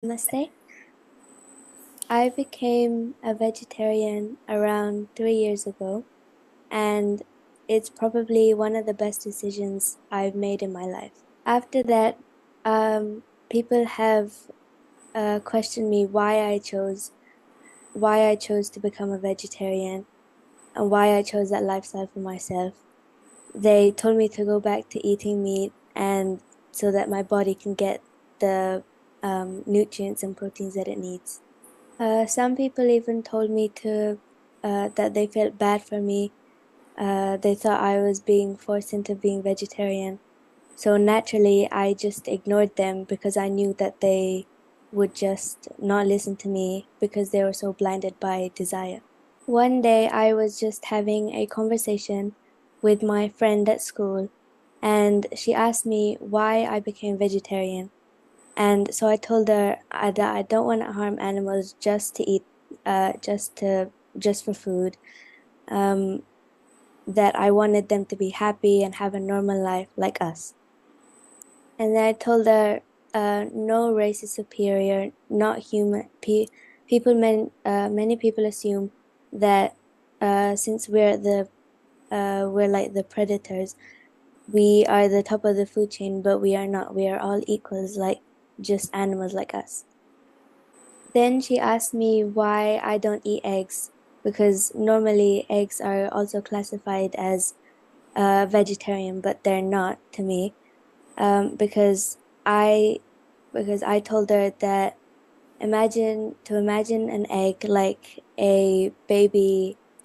Namaste. I became a vegetarian around 3 years ago, and it's probably one of the best decisions I've made in my life. After that, people have questioned me why I chose to become a vegetarian and why I chose that lifestyle for myself. They told me to go back to eating meat and so that my body can get the nutrients and proteins that it needs. Some people even told me that they felt bad for me. They thought I was being forced into being vegetarian. So naturally, I just ignored them because I knew that they would just not listen to me because they were so blinded by desire. One day, I was just having a conversation with my friend at school, and she asked me why I became vegetarian. And so I told her that I don't want to harm animals just to eat, just for food. Um, that I wanted them to be happy and have a normal life like us. And then I told her, no race is superior, not human. Many people assume that since we're like the predators, we are the top of the food chain, but we are not. We are all equals, like just animals like us. Then she asked me why I don't eat eggs, because normally eggs are also classified as vegetarian, but they're not to me. Because I told her that imagine an egg like a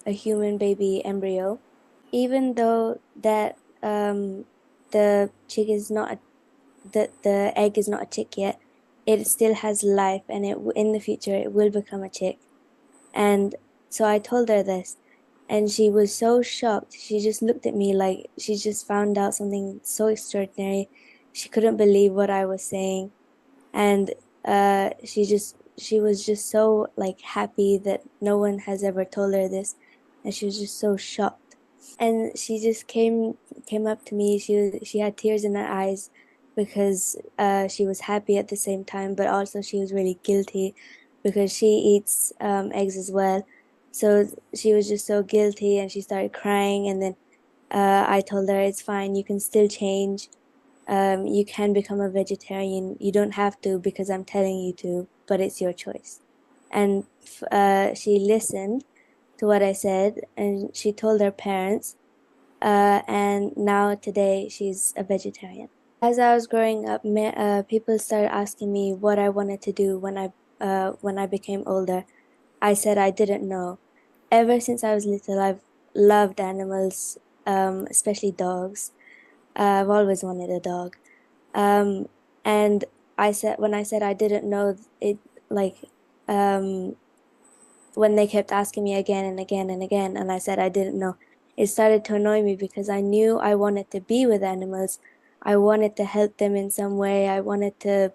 human baby embryo, even though that the chick is not a the egg is not a chick yet, it still has life, and in the future it will become a chick. And so I told her this, and she was so shocked. She just looked at me like she just found out something so extraordinary. She couldn't believe what I was saying, and she was just so like happy that no one has ever told her this, and she was just so shocked. And she just came up to me. She had tears in her eyes because she was happy at the same time, but also she was really guilty because she eats eggs as well. So she was just so guilty, and she started crying. And then I told her it's fine. You can still change. You can become a vegetarian. You don't have to because I'm telling you to, but it's your choice. And she listened to what I said, and she told her parents, and now today she's a vegetarian. As I was growing up, people started asking me what I wanted to do when I became older. I said I didn't know. Ever since I was little, I've loved animals, especially dogs. I've always wanted a dog. Um, and when I said I didn't know it, like, um, when they kept asking me again and again and again, and I said I didn't know, it started to annoy me because I knew I wanted to be with animals. I wanted to help them in some way. I wanted to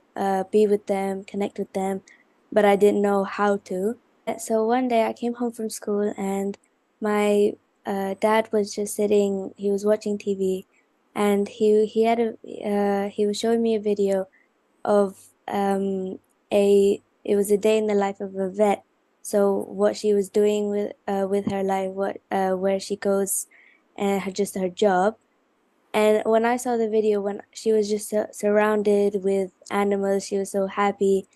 be with them, connect with them, but I didn't know how to. So one day I came home from school, and my dad was just sitting, he was watching TV, and he was showing me a video of it was a day in the life of a vet. So what she was doing with her life, where she goes, and just her job. And when I saw the video, when she was just surrounded with animals, she was so happy,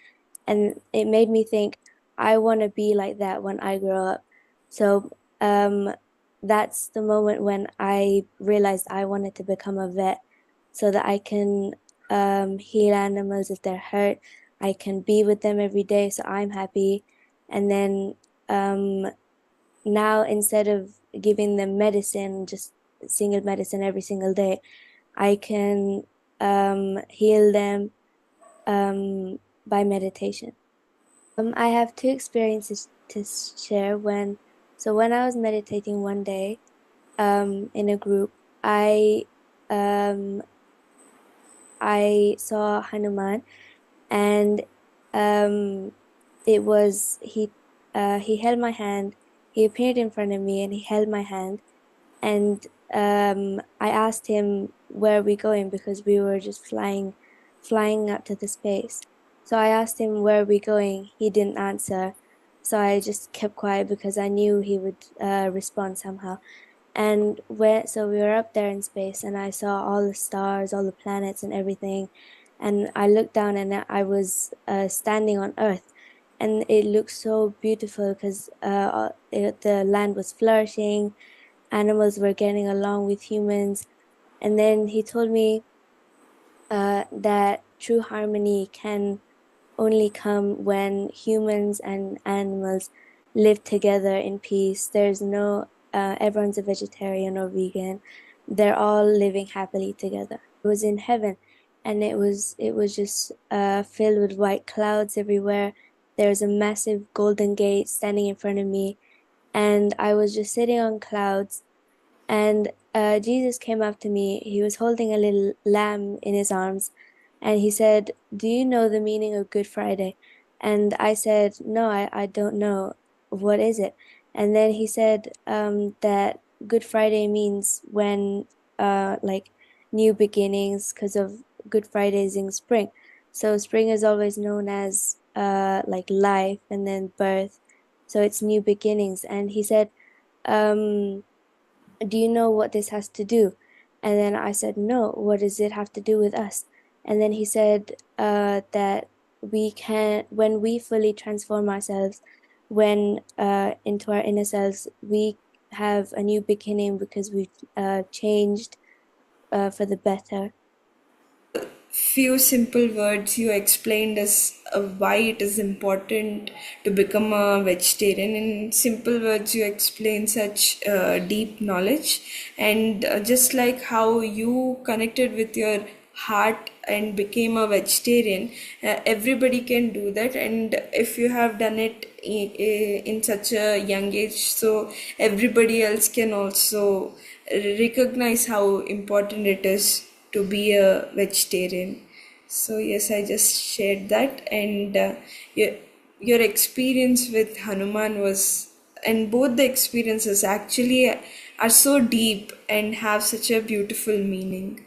and it made me think, I want to be like that when I grow up. So that's the moment when I realized I wanted to become a vet so that I can heal animals if they're hurt. I can be with them every day, so I'm happy. And then um, now, instead of giving them medicine, just single medicine every single day, I can heal them by meditation. I have two experiences to share. When I was meditating one day, in a group, um, I saw Hanuman, and um, he held my hand. He appeared in front of me, and he held my hand. And I asked him where we going because we were just flying up to the space. So I asked him, where are we going? He didn't answer. So I just kept quiet because I knew he would respond somehow. And so we were up there in space, and I saw all the stars, all the planets, and everything. And I looked down, and I was standing on Earth, and it looked so beautiful because the land was flourishing, animals were getting along with humans. And then he told me that true harmony can only come when humans and animals live together in peace. There's no, everyone's a vegetarian or vegan. They're all living happily together. It was in heaven, and it was just filled with white clouds everywhere. There's a massive golden gate standing in front of me, and I was just sitting on clouds, and Jesus came up to me. He was holding a little lamb in his arms, and he said, "Do you know the meaning of Good Friday?" And I said, "No, I don't know. What is it?" And then he said that Good Friday means when like new beginnings, because of Good Fridays in spring. So spring is always known as like life and then birth. So it's new beginnings. And he said, um do you know what this has to do? And then I said, no, what does it have to do with us? And then he said that we can, when we fully transform ourselves, when into our inner selves, we have a new beginning because we've changed for the better. Few simple words you explained us why it is important to become a vegetarian. In simple words you explain such deep knowledge, and just like how you connected with your heart and became a vegetarian, everybody can do that. And if you have done it in such a young age, so everybody else can also recognize how important it is to be a vegetarian. So yes, I just shared that, and your experience with Hanuman was, and both the experiences actually are so deep and have such a beautiful meaning.